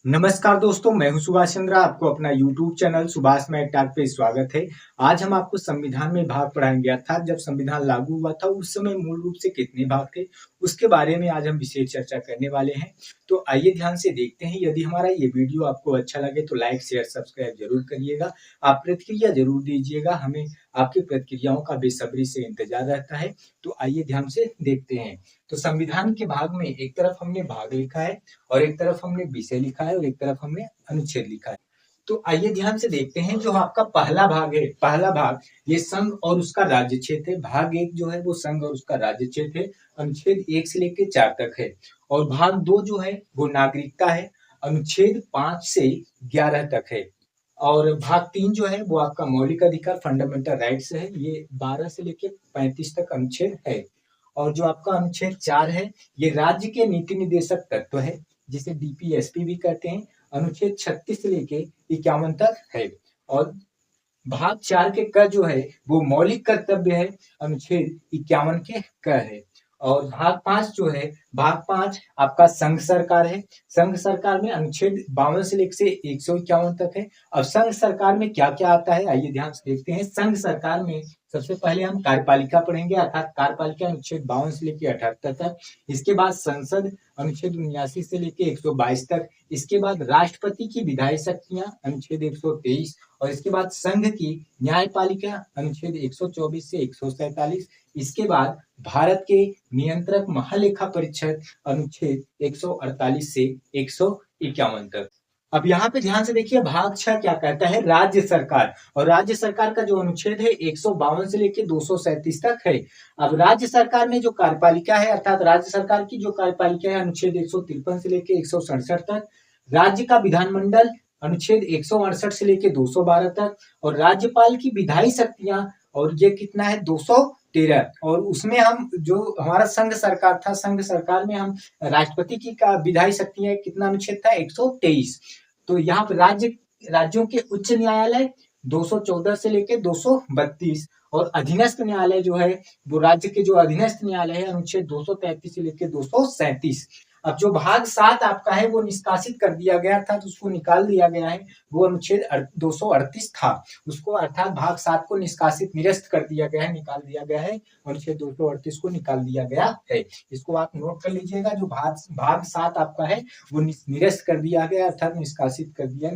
नमस्कार दोस्तों, मैं हूं सुभाष चंद्रा। आपको अपना YouTube channel Subhash Mac Talk पे स्वागत है। आज हम आपको संविधान में भाग पढ़ाएंगे, अर्थात जब संविधान लागू हुआ था उस समय मूल रूप से कितने भाग थे, उसके बारे में आज हम विशेष चर्चा करने वाले हैं। तो आइए ध्यान से देखते हैं। यदि हमारा ये वीडियो आपको अच्छा लगे तो लाइक शेयर सब्सक्राइब जरूर करिएगा। आप प्रतिक्रिया जरूर दीजिएगा, हमें आपकी प्रतिक्रियाओं का बेसब्री से इंतजार रहता है। तो आइए ध्यान से देखते हैं। तो संविधान के भाग में एक तरफ हमने भाग लिखा है और एक तरफ हमने विषय लिखा है और एक तरफ हमने अनुच्छेद लिखा है। तो आइए ध्यान से देखते हैं। जो आपका पहला भाग है, पहला भाग ये संघ और उसका राज्य क्षेत्र है। भाग एक जो है वो संघ और उसका राज्य क्षेत्र है। अनुच्छेद 1 से लेकर 4 तक है। और भाग 2 जो है वो नागरिकता है। अनुच्छेद 5 से 11 तक है। और भाग 3 जो है वो आपका मौलिक अधिकार फंडामेंटल राइट्स है। ये 12 से लेकर 35 तक अनुच्छेद है। और जो आपका अनुच्छेद 4 है ये राज्य के नीति निर्देशक तत्व है, जिसे डीपीएसपी भी कहते हैं। अनुच्छेद 36 से लेके 51 तक है। और भाग 4 के क जो है वो मौलिक कर्तव्य है। अनुच्छेद 51 के क है। और भाग 5 जो है, भाग 5 आपका संघ सरकार है। संघ सरकार में अनुच्छेद 52 से लेकर से 151 तक है। अब संघ सरकार में क्या क्या आता है, आइए ध्यान से देखते हैं। संघ सरकार में सबसे पहले हम कार्यपालिका पढ़ेंगे, अर्थात कार्यपालिका अनुच्छेद 52 से लेकर 78 तक। इसके बाद संसद अनुच्छेद 79 से लेकर 122 तक। इसके बाद राष्ट्रपति की विधायी शक्तियां अनुच्छेद 123। और इसके बाद संघ की न्यायपालिका अनुच्छेद 124 से 147। इसके बाद भारत के नियंत्रक महालेखा परीक्षक अनुच्छेद 148 से 151 तक। अब यहाँ पे ध्यान से देखिए, भाग 6 क्या कहता है, राज्य सरकार। और राज्य सरकार का जो अनुच्छेद है 152 से लेकर 237 तक है। अब राज्य सरकार में जो कार्यपालिका है, अर्थात राज्य सरकार की जो कार्यपालिका है अनुच्छेद 153 से लेकर 167 तक। राज्य का विधानमंडल अनुच्छेद 168 से लेकर 212 तक। और राज्यपाल की विधायी शक्तियां, और ये कितना है 213। और उसमें हम जो हमारा संघ सरकार था, संघ सरकार में हम राष्ट्रपति की का विधायी शक्तियां कितना अनुच्छेद था 123। तो यहाँ पर राज्यों के उच्च न्यायालय 214 से लेकर 232। और अधीनस्थ न्यायालय जो है वो राज्य के जो अधीनस्थ न्यायालय है अनुच्छेद 233 से लेकर 237। अब जो भाग 7 आपका है वो निष्कासित कर दिया गया था, तो उसको निकाल दिया गया है। वो अनुच्छेद 238 था, उसको अर्थात भाग 7 को निष्कासित निरस्त कर दिया गया है, निकाल दिया गया है। अनुच्छेद 238 को निकाल दिया गया है। इसको आप नोट कर लीजिएगा। जो भाग 7 आपका है वो निरस्त कर दिया गया, अर्थात निष्कासित कर दिया,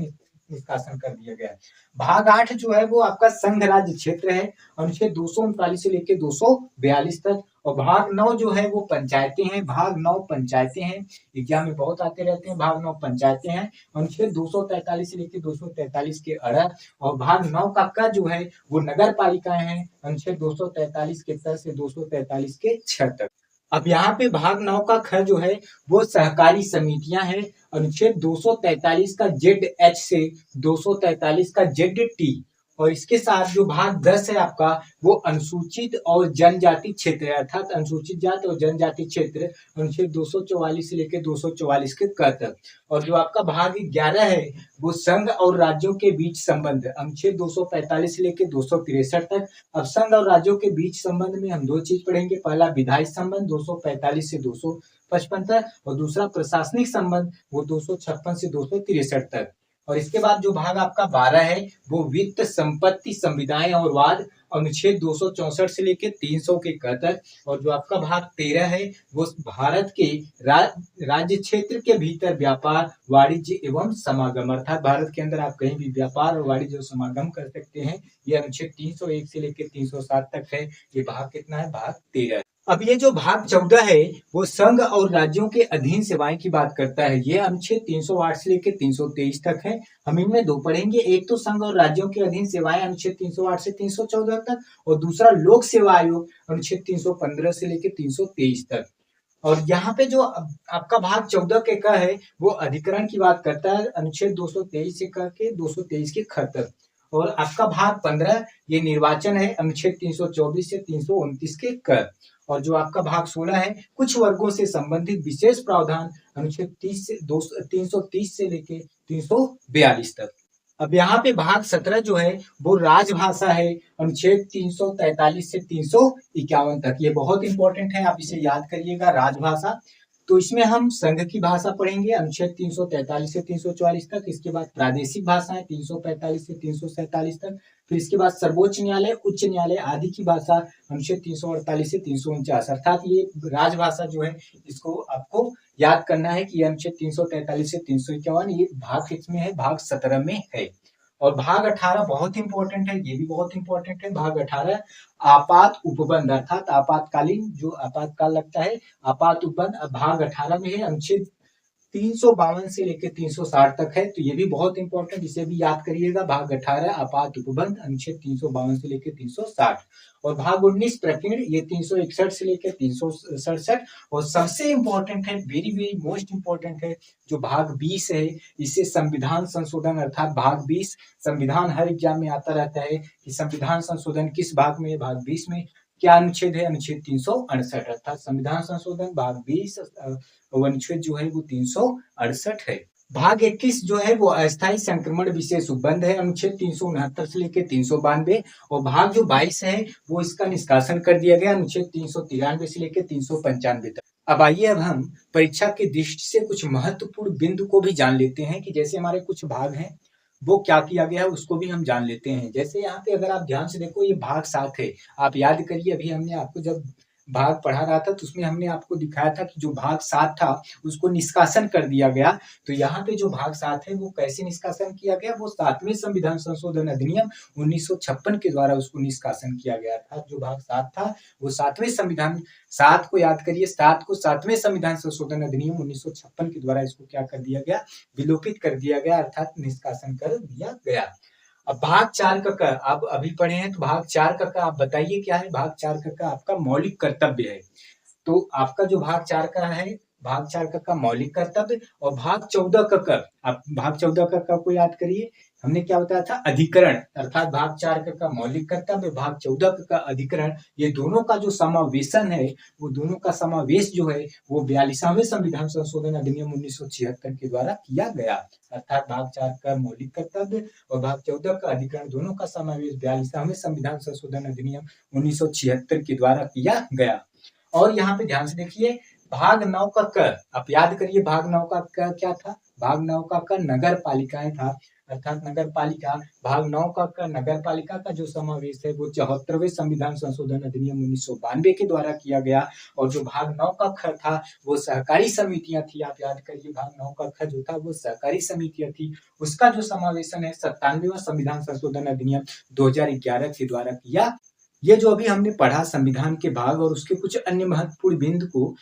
निष्कासन कर दिया गया है। भाग 8 जो है वो आपका संघ राज्य क्षेत्र है। अनुच्छेद 239 से लेकर 242 तक। और भाग 9 जो है वो पंचायतें हैं। भाग 9 पंचायतें हैं, एग्जाम में बहुत आते रहते हैं। भाग 9 पंचायतें हैं। अनुच्छेद 243 से लेकर 243 के अरह। और भाग 9 का क जो है वो नगर पालिकाएं हैं। अनुच्छेद 243 के त से 243 के छ तक। अब यहाँ पे भाग 9 का ख जो है वो सहकारी समितियां हैं। अनुच्छेद 243 का जेड एच से 243 का जेड टी। और इसके साथ जो भाग 10 है आपका वो अनुसूचित और जनजाति क्षेत्र है, अर्थात अनुसूचित जाति और जनजाति क्षेत्र। अनुच्छेद 244 से लेकर 244 के क तक। और जो आपका भाग 11 है वो संघ और राज्यों के बीच संबंध, अनुच्छेद 245 से लेकर 263 तक। अब संघ और राज्यों के बीच संबंध में हम दो चीज पढ़ेंगे, पहला विधायी संबंध 245 से 255 तक, और दूसरा प्रशासनिक संबंध वो 256 से 263 तक। और इसके बाद जो भाग आपका 12 है वो वित्त संपत्ति संविदाएं और वाद, अनुच्छेद 264 से लेकर 300 के क तक। और जो आपका भाग 13 है वो भारत के राज्य क्षेत्र के भीतर व्यापार वाणिज्य एवं समागम, अर्थात भारत के अंदर आप कहीं भी व्यापार और वाणिज्य समागम कर सकते हैं। ये अनुच्छेद 301 से लेकर 307 तक है। ये भाग कितना है, भाग 13। अब ये जो भाग 14 है वो संघ और राज्यों के अधीन सेवाएं की बात करता है। ये अनुच्छेद 308 से लेकर 323 तक है। हम इनमें दो पढ़ेंगे, एक तो संघ और राज्यों के अधीन सेवाएं अनुच्छेद 308 से 314 तक, और दूसरा लोक सेवा आयोग अनुच्छेद 315 से लेकर 323 तक। और यहाँ पे जो आपका भाग 14 के क है वो अधिकरण की बात करता है, अनुच्छेद 223 से क के 223 के ख तक। और आपका भाग 15 ये निर्वाचन है, अनुच्छेद 324 से 329 के क। और जो आपका भाग 16 है कुछ वर्गों से संबंधित विशेष प्रावधान, अनुच्छेद 330 से लेके 342 तक। अब यहाँ पे भाग 17 जो है वो राजभाषा है, अनुच्छेद 343 से 351 तक। ये बहुत इंपॉर्टेंट है, आप इसे याद करिएगा, राजभाषा। तो इसमें हम संघ की भाषा पढ़ेंगे, अनुच्छेद 343 से 344 तक। इसके बाद प्रादेशिक भाषाएं 345 से 347 तक। फिर इसके बाद सर्वोच्च न्यायालय, उच्च न्यायालय आदि की भाषा अनुच्छेद 348 से 349। अर्थात ये राजभाषा जो है इसको आपको याद करना है कि अनुच्छेद 343 से 351 ये भाग किसमें है, भाग 17 में है। और भाग 18 बहुत इंपॉर्टेंट है, ये भी बहुत इंपॉर्टेंट है। भाग 18 आपात उपबंध, अर्थात आपातकालीन जो आपातकाल लगता है, आपात उपबंध भाग 18 में है। अनुच्छेद 352 से लेकर 360 तक है, तो ये भी बहुत इंपॉर्टेंट, इसे भी याद करिएगा। भाग 18 आपात उपबंध अनुच्छेद 352 से लेकर 360। और भाग 19 प्रकीर्ण, ये 361 से लेकर 367। और सबसे इंपॉर्टेंट है, वेरी वेरी मोस्ट इंपॉर्टेंट है, जो भाग 20 है, इसे संविधान संशोधन, अर्थात भाग 20। संविधान हर एग्जाम में आता रहता है कि संविधान संशोधन किस भाग में है, भाग 20 में। क्या अनुच्छेद है, अनुच्छेद 368, अर्थात संविधान संशोधन भाग 20 अनुच्छेद जो है वो 368 है। भाग 21 जो है वो अस्थायी संक्रमण विशेष उपबंध है, अनुच्छेद 369 से लेकर 392। और भाग जो 22 है वो इसका निष्कासन कर दिया गया, अनुच्छेद 393 से लेकर 395 तक। अब आइए, अब हम परीक्षा की दृष्टि से कुछ महत्वपूर्ण बिंदु को भी जान लेते हैं कि जैसे हमारे कुछ भाग हैं वो क्या किया गया है, उसको भी हम जान लेते हैं। जैसे यहाँ पे अगर आप ध्यान से देखो, ये भाग 7 है। आप याद करिए, अभी हमने आपको जब भाग पढ़ा रहा था तो उसमें हमने आपको दिखाया था कि जो भाग 7 था उसको निष्कासन कर दिया गया। तो यहाँ पे जो भाग 7 है वो कैसे निष्कासन किया गया, वो 7वें संविधान संशोधन अधिनियम 1956 के द्वारा उसको निष्कासन किया गया था। जो भाग 7 था वो 7वें संविधान, 7 को याद करिए, 7 को 7वें संविधान संशोधन अधिनियम 1956 के द्वारा इसको क्या कर दिया गया, विलोपित कर दिया गया, अर्थात निष्कासन कर दिया गया। अब भाग 4 का आप अभी पढ़े हैं, तो भाग 4 का आप बताइए क्या है। भाग 4 का आपका मौलिक कर्तव्य है। तो आपका जो भाग 4 का है, भाग 4 का मौलिक कर्तव्य। और भाग 14 का आप भाग 14 का को याद करिए, हमने क्या बताया था, अधिकरण, अर्थात भाग 4 का मौलिक कर्तव्य, भाग 14 का अधिकरण। ये दोनों का जो समावेशन है, वो दोनों का समावेश जो है वो 42वें संविधान संशोधन अधिनियम 1976 के द्वारा किया गया। अर्थात भाग 4 का मौलिक कर्तव्य और भाग 14 का अधिकरण, दोनों का समावेश 42वें संविधान संशोधन अधिनियम 1976 के द्वारा किया गया। और यहाँ पे ध्यान से देखिए, भाग 9 का क, आप याद करिए भाग 9 का क क्या था, भाग 9 का क नगर पालिकाएं था, अर्थात नगर पालिका। भाग 9 का क नगर पालिका का जो समावेश है वो 74वें संविधान संशोधन अधिनियम 1992 के द्वारा किया गया। और जो भाग 9 का ख था वो सहकारी समितियां थी, आप याद करिए भाग 9 का ख जो था वो सहकारी समितियां थी, उसका जो समावेशन है 97वां संविधान संशोधन अधिनियम 2011 के द्वारा किया। ये जो अभी हमने पढ़ा संविधान के भाग और उसके कुछ अन्य महत्वपूर्ण बिंदु को,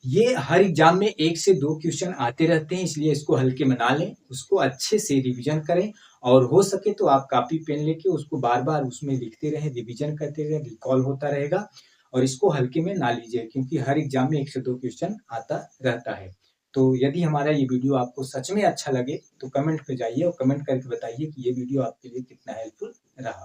ये हर एग्जाम में 1 से 2 क्वेश्चन आते रहते हैं, इसलिए इसको हल्के में ना लें, उसको अच्छे से रिवीजन करें। और हो सके तो आप कॉपी पेन लेके उसको बार बार उसमें लिखते रहें, रिवीजन करते रहें, रिकॉल होता रहेगा। और इसको हल्के में ना लीजिए, क्योंकि हर एग्जाम में 1 से 2 क्वेश्चन आता रहता है। तो यदि हमारा ये वीडियो आपको सच में अच्छा लगे तो कमेंट पे जाइए और कमेंट करके बताइए कि ये वीडियो आपके लिए कितना हेल्पफुल रहा।